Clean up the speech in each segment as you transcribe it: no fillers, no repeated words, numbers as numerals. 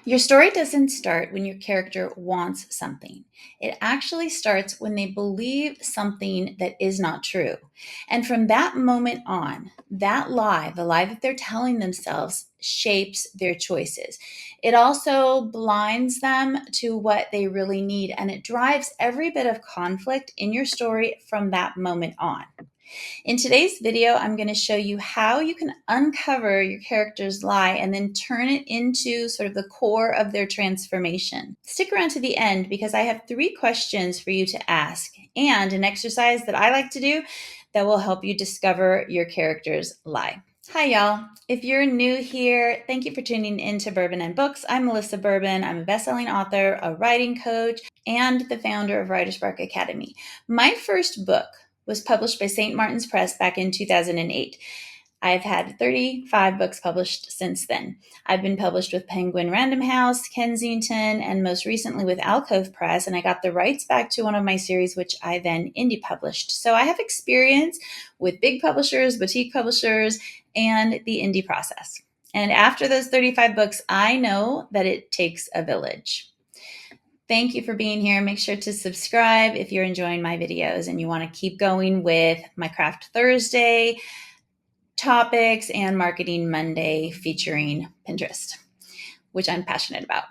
Your story doesn't start when your character wants something. It actually starts when they believe something that is not true. And from that moment on, that lie, the lie that they're telling themselves, shapes their choices. It also blinds them to what they really need, and it drives every bit of conflict in your story from that moment on. In today's video, I'm going to show you how you can uncover your character's lie and then turn it into sort of the core of their transformation. Stick around to the end because I have 3 questions for you to ask and an exercise that I like to do that will help you discover your character's lie. Hi, y'all. If you're new here, thank you for tuning in to Bourbon and Books. I'm Melissa Bourbon. I'm a best-selling author, a writing coach, and the founder of Writer's Spark Academy. My first book was published by St. Martin's Press back in 2008. I've had 35 books published since then. I've been published with Penguin Random House, Kensington, and most recently with Alcove Press, and I got the rights back to one of my series, which I then indie published. So I have experience with big publishers, boutique publishers, and the indie process. And after those 35 books, I know that it takes a village. Thank you for being here. Make sure to subscribe if you're enjoying my videos and you want to keep going with my Craft Thursday topics and Marketing Monday featuring Pinterest, which I'm passionate about.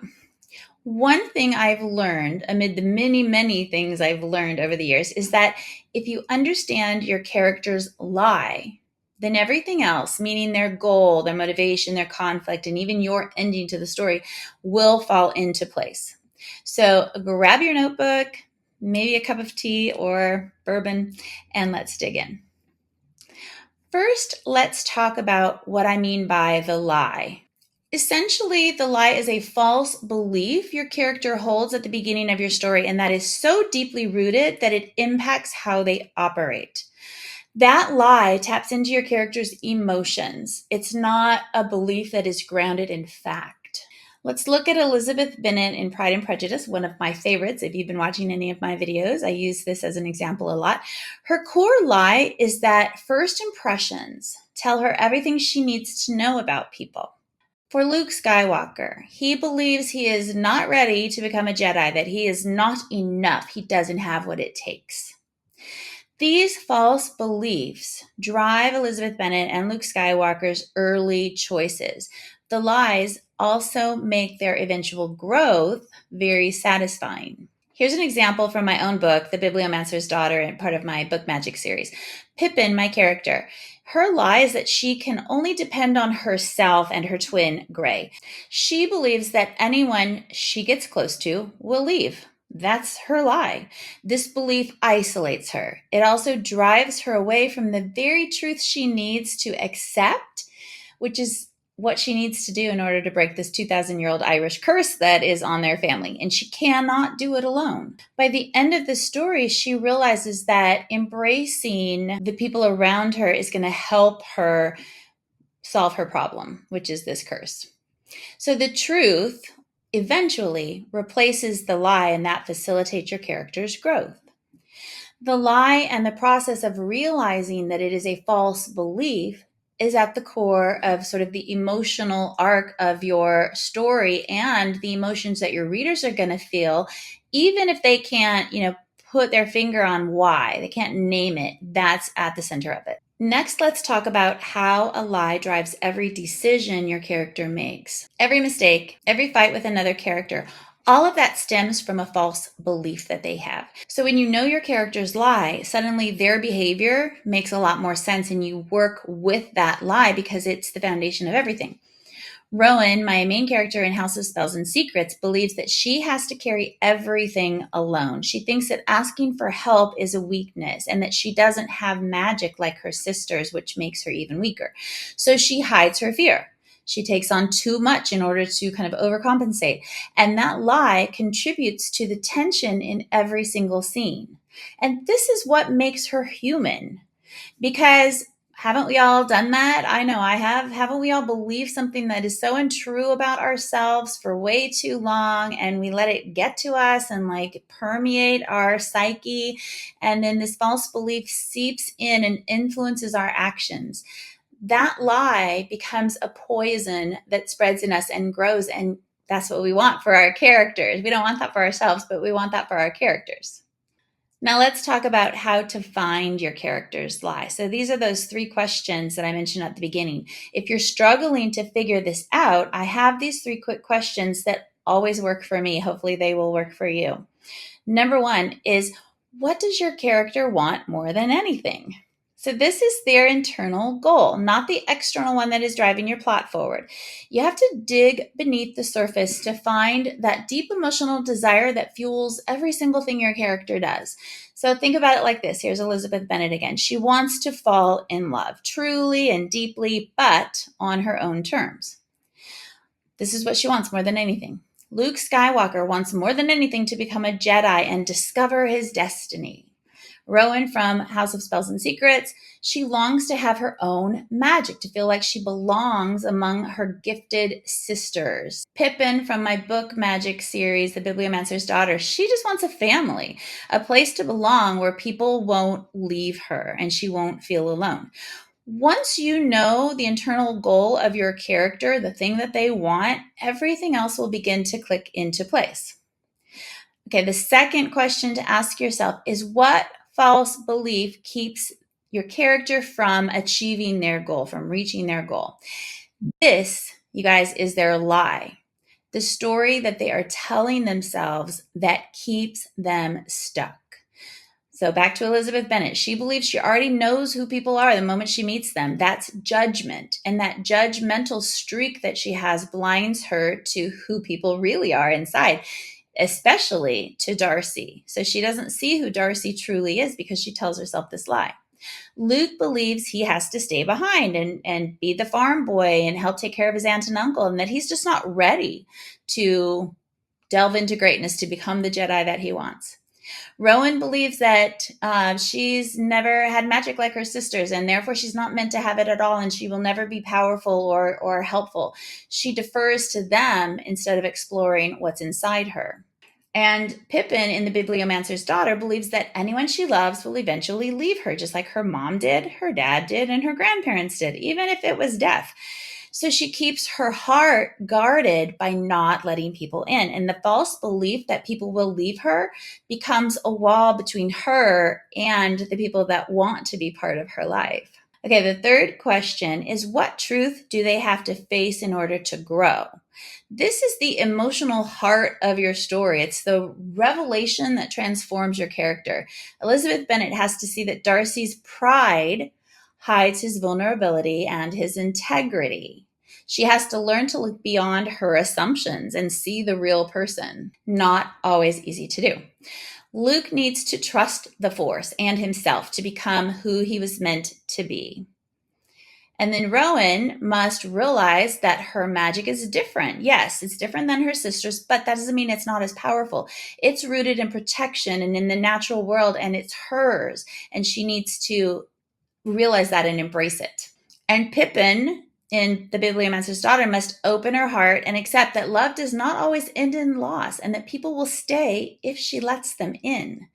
One thing I've learned amid the many, many things I've learned over the years is that if you understand your character's lie, then everything else, meaning their goal, their motivation, their conflict, and even your ending to the story will fall into place. So grab your notebook, maybe a cup of tea or bourbon, and let's dig in. First, let's talk about what I mean by the lie. Essentially, the lie is a false belief your character holds at the beginning of your story, and that is so deeply rooted that it impacts how they operate. That lie taps into your character's emotions. It's not a belief that is grounded in fact. Let's look at Elizabeth Bennet in Pride and Prejudice, one of my favorites. If you've been watching any of my videos, I use this as an example a lot. Her core lie is that first impressions tell her everything she needs to know about people. For Luke Skywalker, he believes he is not ready to become a Jedi, that he is not enough. He doesn't have what it takes. These false beliefs drive Elizabeth Bennet and Luke Skywalker's early choices. The lies also make their eventual growth very satisfying. Here's an example from my own book, The Bibliomancer's Daughter, and part of my Book Magic series. Pippin, my character, her lie is that she can only depend on herself and her twin, Gray. She believes that anyone she gets close to will leave. That's her lie. This belief isolates her. It also drives her away from the very truth she needs to accept, which is what she needs to do in order to break this 2,000-year-old Irish curse that is on their family. And she cannot do it alone. By the end of the story, she realizes that embracing the people around her is going to help her solve her problem, which is this curse. So the truth eventually replaces the lie, and that facilitates your character's growth. The lie and the process of realizing that it is a false belief is at the core of sort of the emotional arc of your story and the emotions that your readers are going to feel, even if they can't, put their finger on why. They can't name it. That's at the center of it. Next, let's talk about how a lie drives every decision your character makes. Every mistake, every fight with another character, all of that stems from a false belief that they have. So when you know your character's lie, suddenly their behavior makes a lot more sense and you work with that lie because it's the foundation of everything. Rowan, my main character in House of Spells and Secrets, believes that she has to carry everything alone. She thinks that asking for help is a weakness and that she doesn't have magic like her sisters, which makes her even weaker. So she hides her fear. She takes on too much in order to kind of overcompensate. And that lie contributes to the tension in every single scene. And this is what makes her human. Because haven't we all done that? I know I have. Haven't we all believed something that is so untrue about ourselves for way too long, and we let it get to us and like permeate our psyche, and then this false belief seeps in and influences our actions? That lie becomes a poison that spreads in us and grows, and That's what we want for our characters. We don't want that for ourselves, but we want that for our characters. Now let's talk about how to find your character's lie. So these are those 3 questions that I mentioned at the beginning. If you're struggling to figure this out, I have these 3 quick questions that always work for me. Hopefully they will work for you. Number 1 is, what does your character want more than anything? So this is their internal goal, not the external one that is driving your plot forward. You have to dig beneath the surface to find that deep emotional desire that fuels every single thing your character does. So think about it like this. Here's Elizabeth Bennet again. She wants to fall in love, truly and deeply, but on her own terms. This is what she wants more than anything. Luke Skywalker wants more than anything to become a Jedi and discover his destiny. Rowan from House of Spells and Secrets, she longs to have her own magic, to feel like she belongs among her gifted sisters. Pippin from my book magic series, The Bibliomancer's Daughter, she just wants a family, a place to belong where people won't leave her and she won't feel alone. Once you know the internal goal of your character, the thing that they want, everything else will begin to click into place. Okay, the second question to ask yourself is, what false belief keeps your character from achieving their goal, from reaching their goal? This, you guys, is their lie. The story that they are telling themselves that keeps them stuck. So back to Elizabeth Bennet. She believes she already knows who people are the moment she meets them. That's judgment. And that judgmental streak that she has blinds her to who people really are inside, especially to Darcy. So she doesn't see who Darcy truly is because she tells herself this lie. Luke believes he has to stay behind and be the farm boy and help take care of his aunt and uncle, and that he's just not ready to delve into greatness to become the Jedi that he wants. Rowan believes that she's never had magic like her sisters, and therefore she's not meant to have it at all, and she will never be powerful or helpful. She defers to them instead of exploring what's inside her. And Pippin in The Bibliomancer's Daughter believes that anyone she loves will eventually leave her, just like her mom did, her dad did, and her grandparents did, even if it was death. So she keeps her heart guarded by not letting people in. And the false belief that people will leave her becomes a wall between her and the people that want to be part of her life. Okay, the third question is, what truth do they have to face in order to grow? This is the emotional heart of your story. It's the revelation that transforms your character. Elizabeth Bennet has to see that Darcy's pride hides his vulnerability and his integrity. She has to learn to look beyond her assumptions and see the real person. Not always easy to do. Luke needs to trust the Force and himself to become who he was meant to be. And then Rowan must realize that her magic is different. Yes, it's different than her sister's, but that doesn't mean it's not as powerful. It's rooted in protection and in the natural world, and it's hers. And she needs to realize that and embrace it. And Pippin in The Bibliomancer's Daughter must open her heart and accept that love does not always end in loss, and that people will stay if she lets them in.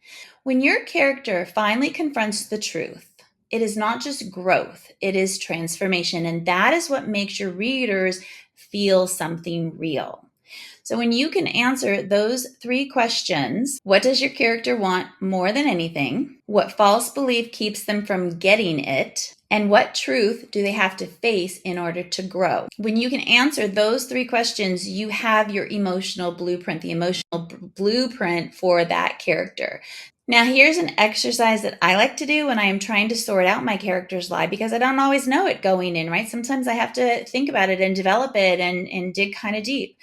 When your character finally confronts the truth, it is not just growth, it is transformation. And that is what makes your readers feel something real. So when you can answer those 3 questions, what does your character want more than anything? What false belief keeps them from getting it? And what truth do they have to face in order to grow? When you can answer those 3 questions, you have your emotional blueprint, the emotional blueprint for that character. Now, here's an exercise that I like to do when I am trying to sort out my character's lie, because I don't always know it going in, right? Sometimes I have to think about it and develop it and dig kind of deep.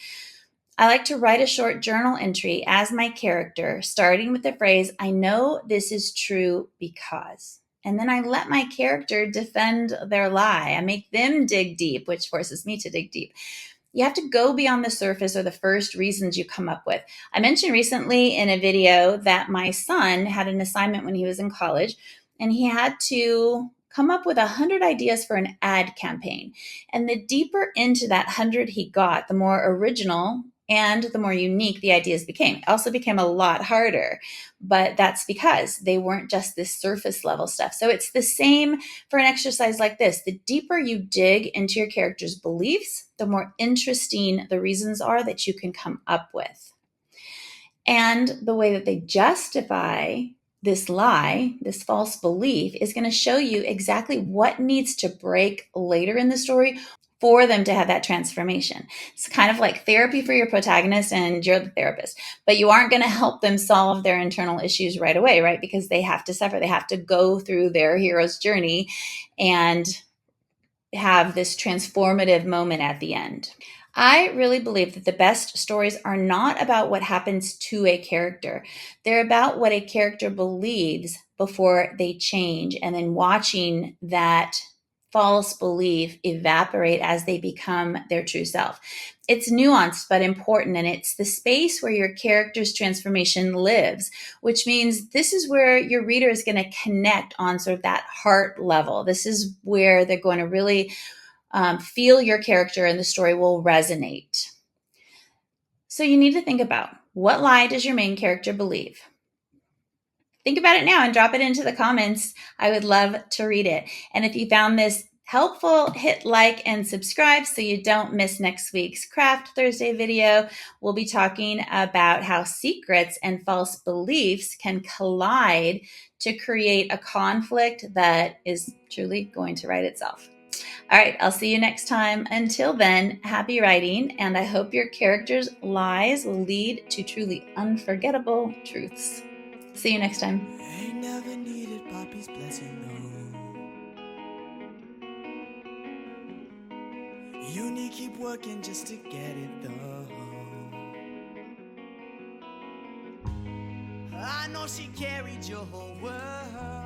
I like to write a short journal entry as my character, starting with the phrase, I know this is true because. And then I let my character defend their lie. I make them dig deep, which forces me to dig deep. You have to go beyond the surface or the first reasons you come up with. I mentioned recently in a video that my son had an assignment when he was in college, and he had to come up with 100 ideas for an ad campaign. And the deeper into that 100 he got, the more original And the more unique the ideas became. It also became a lot harder, but that's because they weren't just this surface level stuff. So it's the same for an exercise like this. The deeper you dig into your character's beliefs, the more interesting the reasons are that you can come up with. And the way that they justify this lie, this false belief, is going to show you exactly what needs to break later in the story for them to have that transformation. It's kind of like therapy for your protagonist, and you're the therapist, but you aren't going to help them solve their internal issues right away, right? Because they have to suffer. They have to go through their hero's journey and have this transformative moment at the end. I really believe that the best stories are not about what happens to a character. They're about what a character believes before they change, and then watching that false belief evaporate as they become their true self. It's nuanced but important, and it's the space where your character's transformation lives, which means this is where your reader is going to connect on sort of that heart level. This is where they're going to really feel your character, and the story will resonate. So you need to think about, what lie does your main character believe? Think about it now and drop it into the comments. I would love to read it. And if you found this helpful, hit like and subscribe so you don't miss next week's Craft Thursday video. We'll be talking about how secrets and false beliefs can collide to create a conflict that is truly going to write itself. All right, I'll see you next time. Until then, happy writing, and I hope your characters' lies will lead to truly unforgettable truths. See you next time. Ain't never needed Poppy's blessing, no. You need keep working just to get it, though. I know she carried your whole world.